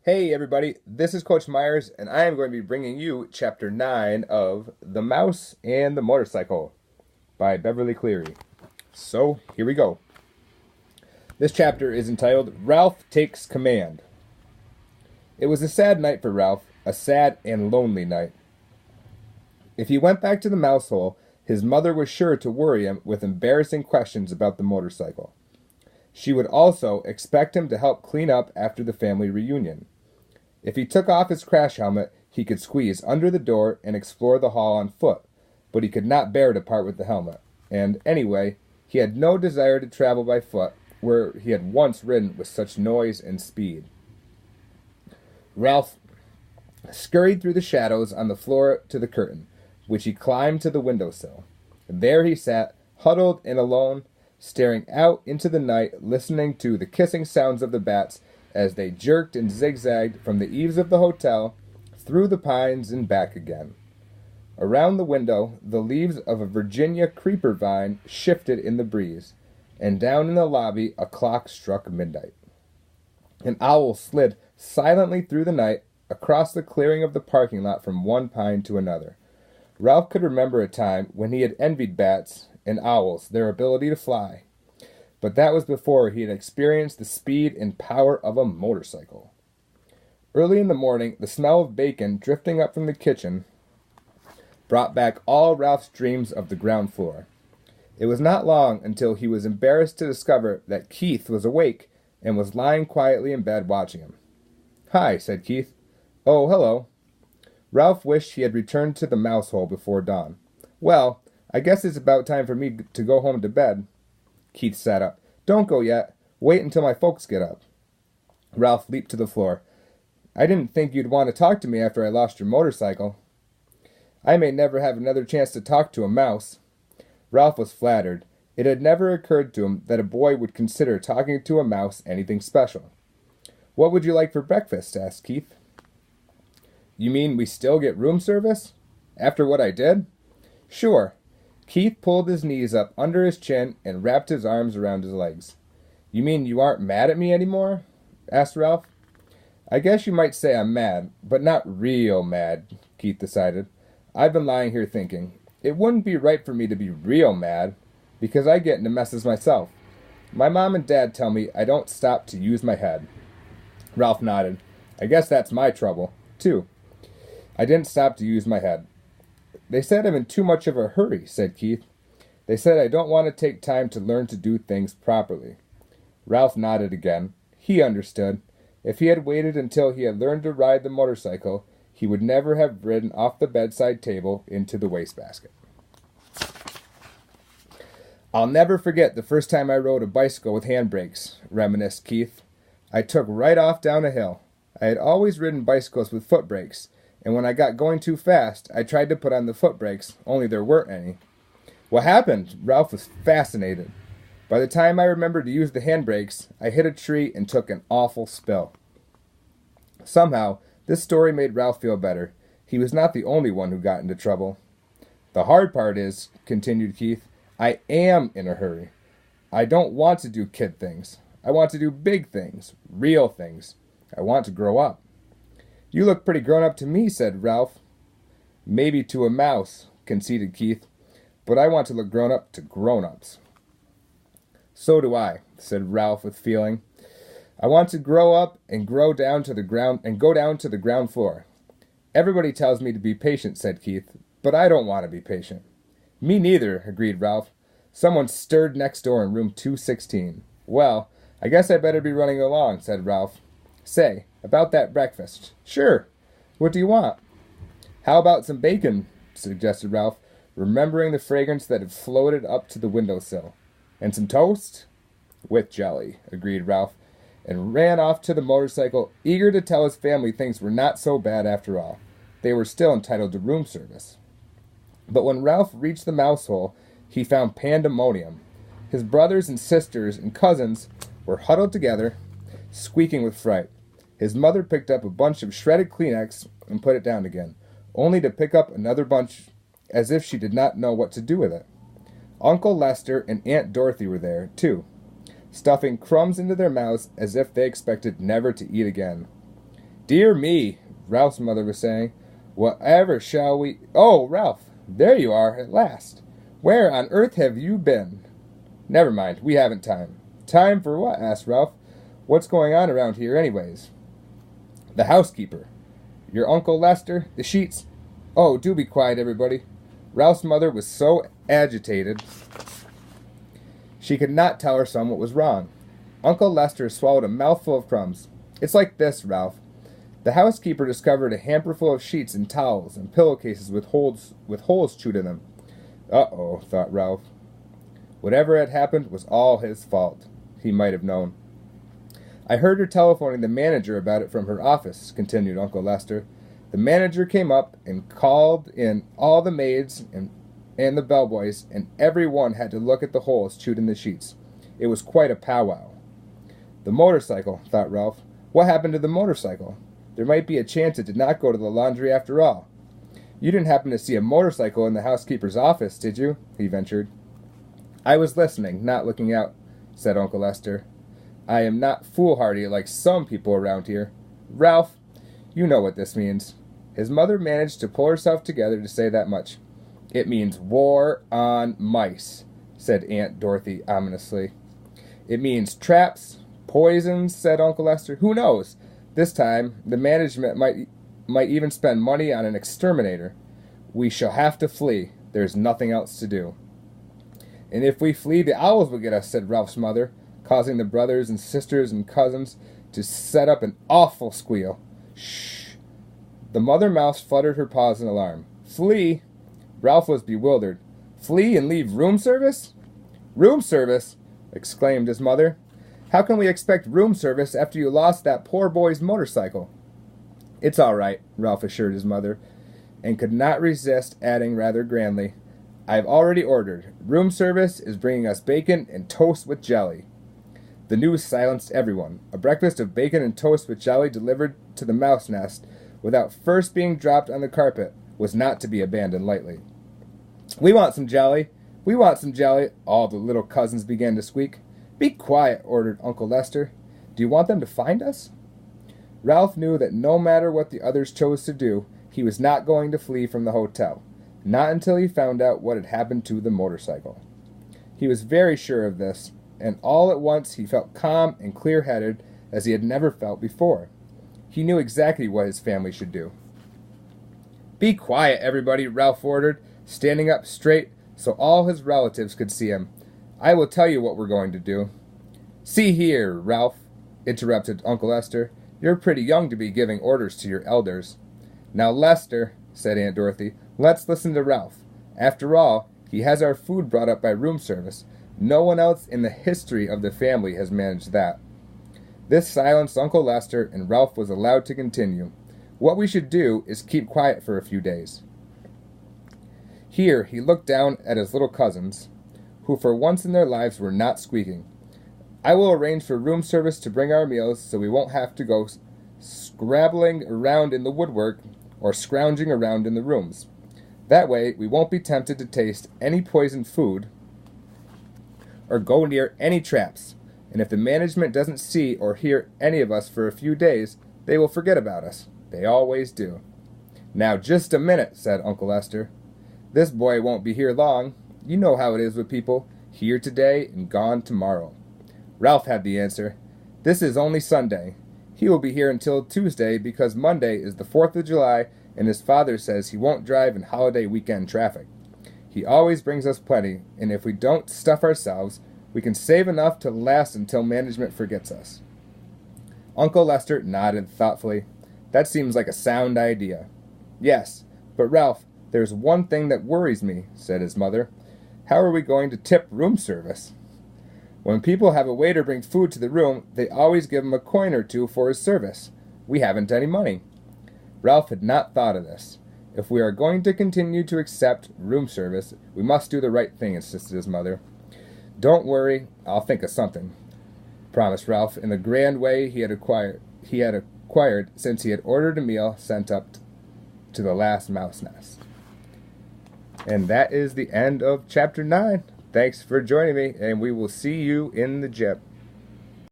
Hey everybody, this is Coach Meyers, and I am going to be bringing you Chapter 9 of The Mouse and the Motorcycle by Beverly Cleary. So, here we go. This chapter is entitled Ralph Takes Command. It was a sad night for Ralph, a sad and lonely night. If he went back to the mouse hole, his mother was sure to worry him with embarrassing questions about the motorcycle. She would also expect him to help clean up after the family reunion. If he took off his crash helmet, he could squeeze under the door and explore the hall on foot, but he could not bear to part with the helmet. And anyway, he had no desire to travel by foot, where he had once ridden with such noise and speed. Ralph scurried through the shadows on the floor to the curtain, which he climbed to the windowsill. There he sat, huddled and alone, staring out into the night, listening to the kissing sounds of the bats as they jerked and zigzagged from the eaves of the hotel, through the pines and back again. Around the window, the leaves of a Virginia creeper vine shifted in the breeze, and down in the lobby a clock struck midnight. An owl slid silently through the night, across the clearing of the parking lot from one pine to another. Ralph could remember a time when he had envied bats and owls their ability to fly, but that was before he had experienced the speed and power of a motorcycle. Early in the morning, the smell of bacon drifting up from the kitchen brought back all Ralph's dreams of the ground floor. It was not long until he was embarrassed to discover that Keith was awake and was lying quietly in bed watching him. "Hi," said Keith. "Oh, hello." Ralph wished he had returned to the mouse hole before dawn. "Well, I guess it's about time for me to go home to bed." Keith sat up. "Don't go yet. Wait until my folks get up." Ralph leaped to the floor. "I didn't think you'd want to talk to me after I lost your motorcycle." "I may never have another chance to talk to a mouse." Ralph was flattered. It had never occurred to him that a boy would consider talking to a mouse anything special. "What would you like for breakfast?" asked Keith. "You mean we still get room service? After what I did?" "Sure." Keith pulled his knees up under his chin and wrapped his arms around his legs. "You mean you aren't mad at me anymore?" asked Ralph. "I guess you might say I'm mad, but not real mad," Keith decided. "I've been lying here thinking. It wouldn't be right for me to be real mad, because I get into messes myself. My mom and dad tell me I don't stop to use my head." Ralph nodded. "I guess that's my trouble, too. I didn't stop to use my head." "They said I'm in too much of a hurry," said Keith. "They said I don't want to take time to learn to do things properly." Ralph nodded again. He understood. If he had waited until he had learned to ride the motorcycle, he would never have ridden off the bedside table into the wastebasket. "I'll never forget the first time I rode a bicycle with handbrakes," reminisced Keith. "I took right off down a hill. I had always ridden bicycles with foot brakes, and when I got going too fast, I tried to put on the foot brakes, only there weren't any." "What happened?" Ralph was fascinated. "By the time I remembered to use the handbrakes, I hit a tree and took an awful spill." Somehow, this story made Ralph feel better. He was not the only one who got into trouble. "The hard part is," continued Keith, "I am in a hurry. I don't want to do kid things. I want to do big things, real things. I want to grow up." "You look pretty grown up to me," said Ralph. "Maybe to a mouse," conceded Keith, "but I want to look grown up to grown-ups." "So do I," said Ralph with feeling. "I want to grow up and go down to the ground floor." "Everybody tells me to be patient," said Keith, "but I don't want to be patient." "Me neither," agreed Ralph. Someone stirred next door in room 216. "Well, I guess I better be running along," said Ralph. "Say, about that breakfast." "Sure. What do you want?" "How about some bacon?" suggested Ralph, remembering the fragrance that had floated up to the windowsill. "And some toast?" "With jelly," agreed Ralph, and ran off to the motorcycle, eager to tell his family things were not so bad after all. They were still entitled to room service. But when Ralph reached the mouse hole, he found pandemonium. His brothers and sisters and cousins were huddled together, squeaking with fright. His mother picked up a bunch of shredded Kleenex and put it down again, only to pick up another bunch as if she did not know what to do with it. Uncle Lester and Aunt Dorothy were there, too, stuffing crumbs into their mouths as if they expected never to eat again. Dear me, Ralph's mother was saying. Whatever shall we... Oh, Ralph, there you are at last. Where on earth have you been? Never mind, we haven't time. Time for what? Asked Ralph. What's going on around here anyways? The housekeeper. Your Uncle Lester? The sheets? Oh, do be quiet, everybody. Ralph's mother was so agitated she could not tell her son what was wrong. Uncle Lester swallowed a mouthful of crumbs. It's like this, Ralph. The housekeeper discovered a hamper full of sheets and towels and pillowcases with holes chewed in them. Uh-oh, thought Ralph. Whatever had happened was all his fault. He might have known. I heard her telephoning the manager about it from her office, continued Uncle Lester. The manager came up and called in all the maids and the bellboys, and every one had to look at the holes chewed in the sheets. It was quite a powwow. The motorcycle, thought Ralph. What happened to the motorcycle? There might be a chance it did not go to the laundry after all. You didn't happen to see a motorcycle in the housekeeper's office, did you? He ventured. I was listening, not looking out, said Uncle Lester. I am not foolhardy like some people around here. Ralph, you know what this means. His mother managed to pull herself together to say that much. It means war on mice, said Aunt Dorothy ominously. It means traps, poisons, said Uncle Lester. Who knows? This time, the management might even spend money on an exterminator. We shall have to flee. There's nothing else to do. And if we flee, the owls will get us, said Ralph's mother, causing the brothers and sisters and cousins to set up an awful squeal. Shh! The mother mouse fluttered her paws in alarm. Flee? Ralph was bewildered. Flee and leave room service? Room service? Exclaimed his mother. How can we expect room service after you lost that poor boy's motorcycle? It's all right, Ralph assured his mother, and could not resist adding rather grandly, I've already ordered. Room service is bringing us bacon and toast with jelly. The news silenced everyone. A breakfast of bacon and toast with jelly delivered to the mouse nest without first being dropped on the carpet was not to be abandoned lightly. We want some jelly. We want some jelly. All the little cousins began to squeak. Be quiet, ordered Uncle Lester. Do you want them to find us? Ralph knew that no matter what the others chose to do, he was not going to flee from the hotel. Not until he found out what had happened to the motorcycle. He was very sure of this, and all at once he felt calm and clear-headed as he had never felt before. He knew exactly what his family should do. Be quiet, everybody, Ralph ordered, standing up straight so all his relatives could see him. I will tell you what we're going to do. See here, Ralph, interrupted Uncle Lester. You're pretty young to be giving orders to your elders. Now, Lester, said Aunt Dorothy, let's listen to Ralph. After all, he has our food brought up by room service. No one else in the history of the family has managed that. This silenced Uncle Lester, and Ralph was allowed to continue. What we should do is keep quiet for a few days. Here he looked down at his little cousins, who for once in their lives were not squeaking. I will arrange for room service to bring our meals so we won't have to go scrabbling around in the woodwork or scrounging around in the rooms. That way we won't be tempted to taste any poisoned food or go near any traps. And if the management doesn't see or hear any of us for a few days, they will forget about us. They always do. Now, just a minute, said Uncle Lester. This boy won't be here long. You know how it is with people, here today and gone tomorrow. Ralph had the answer. This is only Sunday. He will be here until Tuesday because Monday is the 4th of July and his father says he won't drive in holiday weekend traffic. He always brings us plenty, and if we don't stuff ourselves, we can save enough to last until management forgets us. Uncle Lester nodded thoughtfully. That seems like a sound idea. Yes, but Ralph, there's one thing that worries me, said his mother. How are we going to tip room service? When people have a waiter bring food to the room, they always give him a coin or two for his service. We haven't any money. Ralph had not thought of this. If we are going to continue to accept room service, we must do the right thing, insisted his mother. Don't worry, I'll think of something, promised Ralph in the grand way he had acquired since he had ordered a meal sent up to the last mouse nest. And that is the end of Chapter 9. Thanks for joining me, and we will see you in the gym.